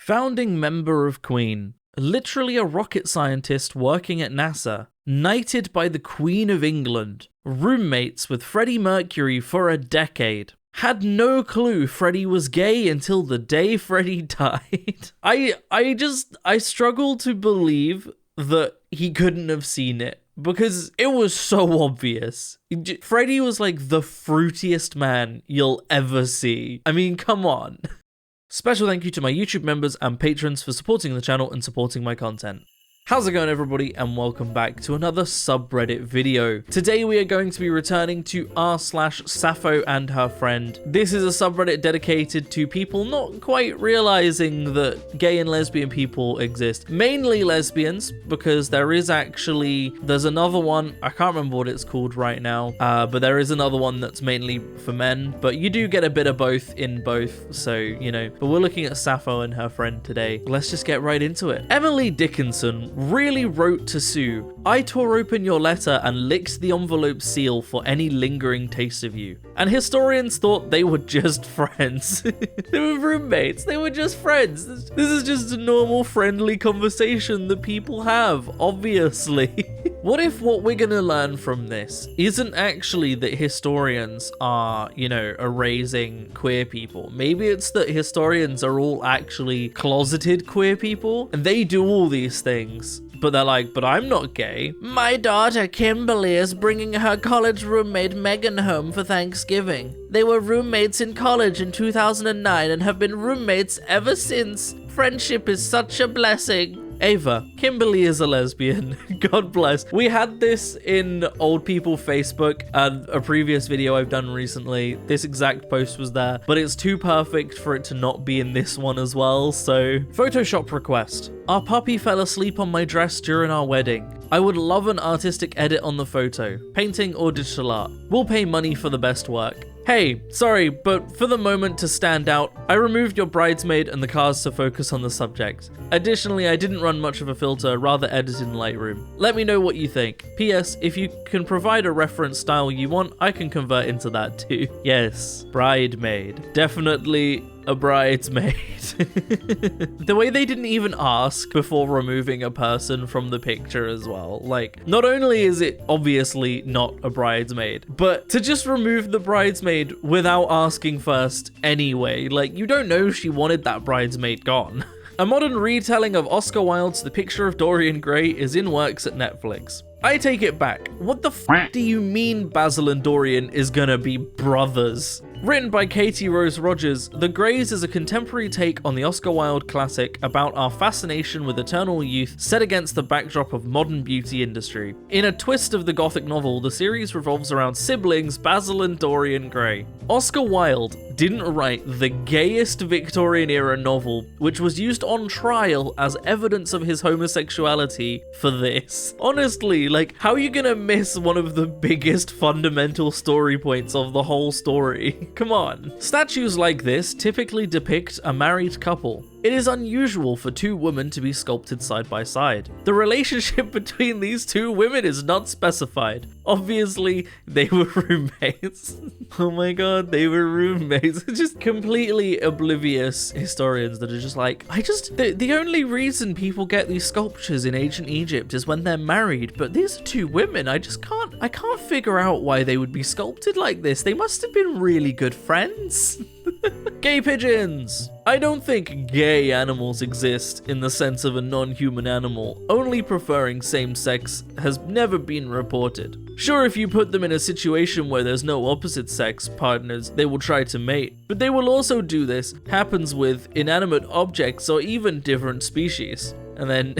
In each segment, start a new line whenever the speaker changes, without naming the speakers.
Founding member of Queen. Literally a rocket scientist working at NASA. Knighted by the Queen of England. Roommates with Freddie Mercury for a decade. Had no clue Freddie was gay until the day Freddie died. I struggle to believe that he couldn't have seen it, because it was so obvious. Freddie was like the fruitiest man you'll ever see. I mean, come on. Special thank you to my YouTube members and patrons for supporting the channel and supporting my content. How's it going, everybody, and welcome back to another subreddit video. Today we are going to be returning to r/SapphoAndHerFriend. This is a subreddit dedicated to people not quite realizing that gay and lesbian people exist. Mainly lesbians, because there's another one, I can't remember what it's called right now, but there is another one that's mainly for men, but you do get a bit of both in both, so, you know. But we're looking at Sappho and her friend today. Let's just get right into it. Emily Dickinson really wrote to Sue, "I tore open your letter and licked the envelope seal for any lingering taste of you." And historians thought they were just friends. They were roommates, they were just friends. This is just a normal friendly conversation that people have, obviously. What if what we're gonna learn from this isn't actually that historians are, you know, erasing queer people? Maybe it's that historians are all actually closeted queer people, and they do all these things. But they're like, but I'm not gay. My daughter Kimberly is bringing her college roommate Megan home for Thanksgiving. They were roommates in college in 2009 and have been roommates ever since. Friendship is such a blessing. Ava, Kimberly is a lesbian. God bless. We had this in Old People Facebook and a previous video I've done recently. This exact post was there, but it's too perfect for it to not be in this one as well, so. Photoshop request. Our puppy fell asleep on my dress during our wedding. I would love an artistic edit on the photo. Painting or digital art. We'll pay money for the best work. Hey, sorry, but for the moment to stand out, I removed your bridesmaid and the cars to focus on the subject. Additionally, I didn't run much of a filter, rather edit in Lightroom. Let me know what you think. P.S. If you can provide a reference style you want, I can convert into that too. Yes, bridemaid. Definitely a bridesmaid. The way they didn't even ask before removing a person from the picture as well. Like, not only is it obviously not a bridesmaid, but to just remove the bridesmaid without asking first anyway. Like, you don't know she wanted that bridesmaid gone. A modern retelling of Oscar Wilde's The Picture of Dorian Gray is in works at Netflix. I take it back. What the f do you mean Basil and Dorian is gonna be brothers? Written by Katie Rose Rogers, The Greys is a contemporary take on the Oscar Wilde classic about our fascination with eternal youth set against the backdrop of modern beauty industry. In a twist of the Gothic novel, the series revolves around siblings Basil and Dorian Gray. Oscar Wilde didn't write the gayest Victorian-era novel, which was used on trial as evidence of his homosexuality for this. Honestly, like, how are you gonna miss one of the biggest fundamental story points of the whole story? Come on. Statues like this typically depict a married couple. It is unusual for two women to be sculpted side by side. The relationship between these two women is not specified. Obviously, they were roommates. Oh my god, they were roommates. Just completely oblivious historians that are just like, the only reason people get these sculptures in ancient Egypt is when they're married, but these are two women. I can't figure out why they would be sculpted like this. They must have been really good friends. Gay pigeons! I don't think gay animals exist in the sense of a non-human animal. Only preferring same sex has never been reported. Sure, if you put them in a situation where there's no opposite sex partners, they will try to mate. But they will also do this, happens with inanimate objects or even different species. And then,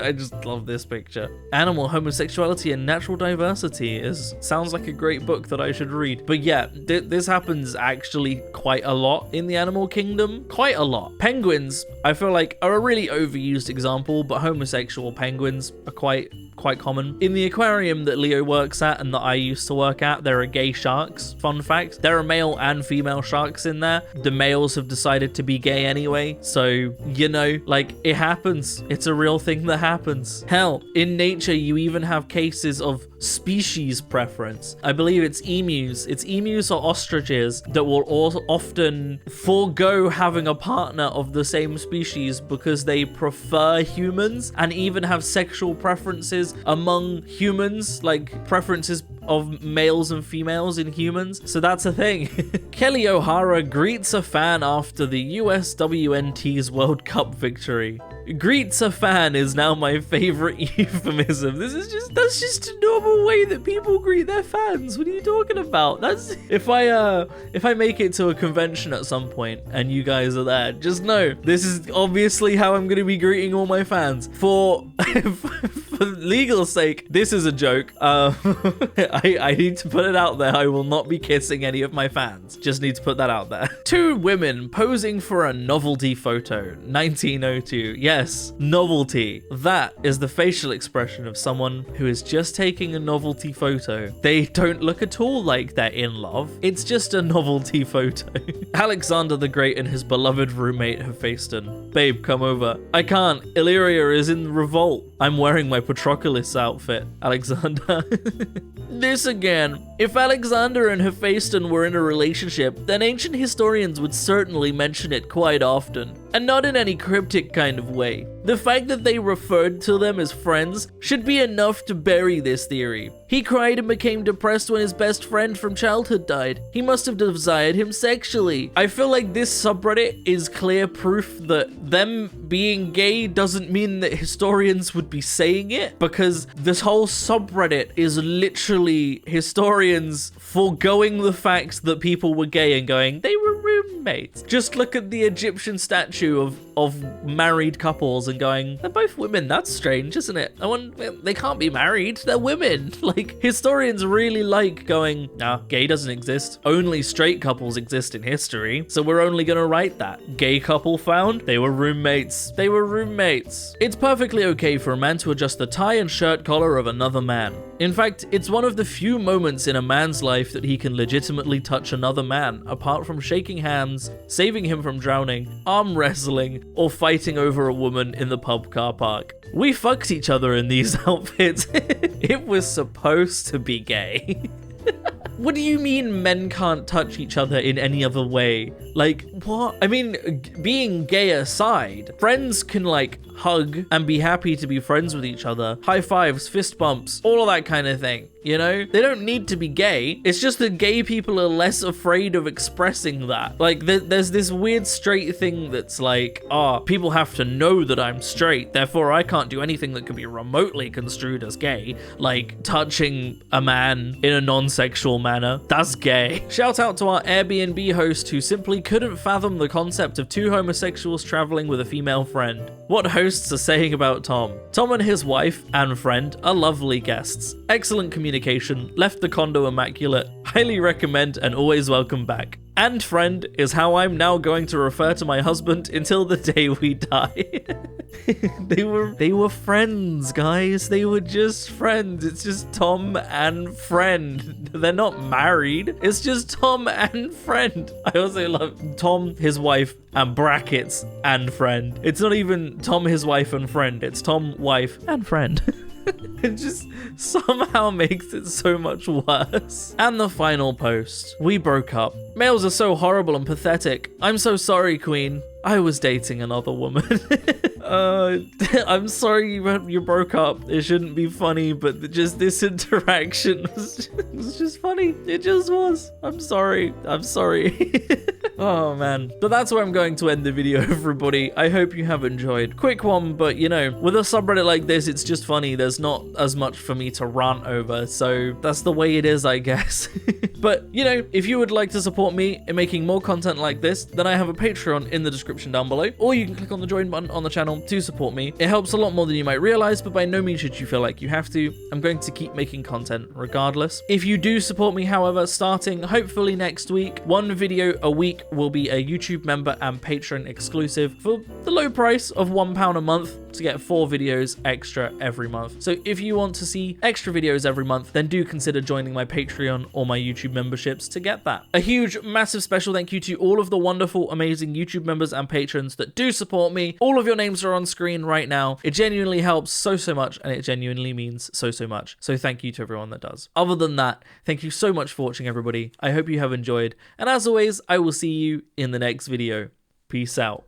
I just love this picture. Animal Homosexuality and Natural Diversity sounds like a great book that I should read. But yeah, this happens actually quite a lot in the animal kingdom. Quite a lot. Penguins, I feel like, are a really overused example, but homosexual penguins are quite common. In the aquarium that Leo works at and that I used to work at, there are gay sharks. Fun fact, there are male and female sharks in there. The males have decided to be gay anyway, so, you know, like, it happens. It's a real thing that happens. Hell, in nature, you even have cases of species preference. I believe it's emus. It's emus or ostriches that will often forego having a partner of the same species because they prefer humans and even have sexual preferences among humans, like preferences of males and females in humans. So that's a thing. Kelly O'Hara greets a fan after the USWNT's World Cup victory. Greets a fan is now my favorite euphemism. That's just a normal way that people greet their fans. What are you talking about? That's if I make it to a convention at some point and you guys are there, just know this is obviously how I'm going to be greeting all my fans. For legal sake, this is a joke. I need to put it out there. I will not be kissing any of my fans. Just need to put that out there. 2 women posing for a novelty photo. 1902. Yes, novelty. That is the facial expression of someone who is just taking a novelty photo. They don't look at all like they're in love. It's just a novelty photo. Alexander the Great and his beloved roommate Hephaestion. Babe, come over. I can't. Illyria is in revolt. I'm wearing my Patroclus outfit. Alexander. This again. If Alexander and Hephaestion were in a relationship, then ancient historians would certainly mention it quite often, and not in any cryptic kind of way. The fact that they referred to them as friends should be enough to bury this theory. He cried and became depressed when his best friend from childhood died. He must have desired him sexually. I feel like this subreddit is clear proof that them being gay doesn't mean that historians would be saying it, because this whole subreddit is literally historians foregoing the fact that people were gay and going, they were roommates. Just look at the Egyptian statue of married couples and going, they're both women. That's strange, isn't it? They can't be married. They're women. Like, historians really like going, nah, gay doesn't exist. Only straight couples exist in history. So we're only gonna write that. Gay couple found. They were roommates. They were roommates. It's perfectly okay for a man to adjust the tie and shirt collar of another man. In fact, it's one of the few moments in a man's life that he can legitimately touch another man, apart from shaking hands, saving him from drowning, arm wrestling, or fighting over a woman in the pub car park. We fucked each other in these outfits. It was supposed to be gay. What do you mean men can't touch each other in any other way? Like, what? I mean, being gay aside, friends can like hug and be happy to be friends with each other. High fives, fist bumps, all of that kind of thing. You know, they don't need to be gay. It's just that gay people are less afraid of expressing that. Like, there's this weird straight thing that's like, people have to know that I'm straight, therefore I can't do anything that could be remotely construed as gay, like touching a man in a non-sexual manner. That's gay. Shout out to our Airbnb host who simply couldn't fathom the concept of 2 homosexuals traveling with a female friend. What hosts are saying about Tom? Tom and his wife and friend are lovely guests. Excellent communication, left the condo immaculate, highly recommend and always welcome back. And friend is how I'm now going to refer to my husband until the day we die. They were friends, guys. They were just friends. It's just Tom and friend. They're not married. It's just Tom and friend. I also love Tom, his wife, and brackets and friend. It's not even Tom, his wife, and friend. It's Tom, wife, and friend. It just somehow makes it so much worse. And the final post. We broke up. Males are so horrible and pathetic. I'm so sorry, Queen. I was dating another woman. I'm sorry you broke up. It shouldn't be funny, but just this interaction was just funny. It just was. I'm sorry. I'm sorry. Oh man. But that's where I'm going to end the video, everybody. I hope you have enjoyed. Quick one, but you know, with a subreddit like this, it's just funny. There's not as much for me to rant over, so that's the way it is, I guess. But you know, if you would like to support me in making more content like this, then I have a Patreon in the description down below, or you can click on the join button on the channel to support me. It helps a lot more than you might realize, but by no means should you feel like you have to. I'm going to keep making content regardless. If you do support me, however, starting hopefully next week, 1 video a week will be a YouTube member and Patreon exclusive for the low price of £1 a month. to get 4 videos extra every month. So if you want to see extra videos every month, then do consider joining my Patreon or my YouTube memberships to get that. A huge, massive special thank you to all of the wonderful, amazing YouTube members and patrons that do support me. All of your names are on screen right now. It genuinely helps so much, and it genuinely means so much. So thank you to everyone that does. Other than that, thank you so much for watching, everybody. I hope you have enjoyed, and as always, I will see you in the next video. Peace out.